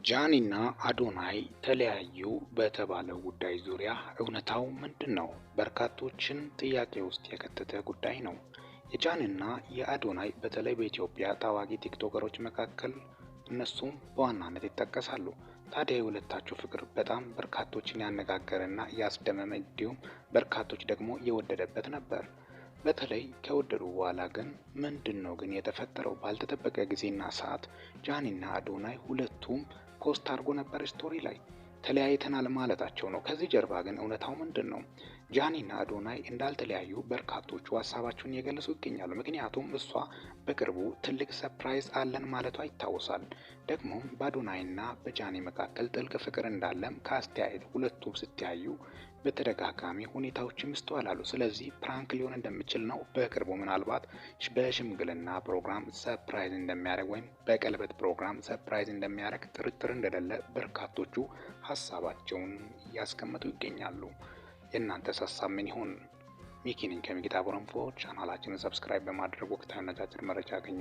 ጃኒና አዶናይ ተለያዩ በተባለው ጉዳይ ዙሪያ እውነታው ምንድነው? በርካቶችን ጥያቄ ውስጥ የከተተ ጉዳይ ነው። የጃኒና የአዶናይ በተለይ በኢትዮጵያ ታዋቂ ቲክቶከሮች መካከል እነሱም በዋናነት ይጠቀሳሉ። ታዲያ የሁለታቸው ፍቅር በጣም በርካቶችን ያነጋገረና ያስደመመ እንዲሁም በርካቶች ደግሞ የወደደበት ነበር። በተለይ ከወደዱ በኋላ ግን ምንድነው ግን የተፈጠረው? ባልተጠበቀ ጊዜና ሰዓት ጃኒና አዶናይ ሁለቱም ፖስት አድርጎ ነበር ስቶሪ ላይ ተለያይተናል ማለታቸው ነው። ከዚህ ጀርባ ግን እውነታው ምንድነው? ጃኒና አዶናይ እንዳልተለያዩ በርካቶቹ ሀሳባቸውን እየገለጹ ይገኛሉ። ምክንያቱም እሷ በቅርቡ ትልቅ ሰርፕራይዝ አለን ማለቷ ይታወሳል። ደግሞም በአዶናይና በጃኒ መካከል ጥልቅ ፍቅር እንዳለም ከአስተያየት ሁለቱም ሲተያዩ በተደጋጋሚ ሁኔታዎችም ይስተዋላሉ። ስለዚህ ፕራንክ ሊሆን እንደሚችል ነው። በቅርቡ ምናልባት በሽምግልና ፕሮግራም ሰርፕራይዝ እንደሚያደርግ ወይም በቀለበት ፕሮግራም ሰርፕራይዝ እንደሚያደርግ ጥርጥር እንደሌለ በርካቶቹ ሀሳባቸውን እያስቀመጡ ይገኛሉ። የእናንተስ ሀሳብ ምን ይሆን? ሚኪ ነኝ ከሚኪታ ቦረንፎ። ቻናላችንን ሰብስክራይብ በማድረግ ወቅታዊ አጫጭር መረጃ ያገኙ።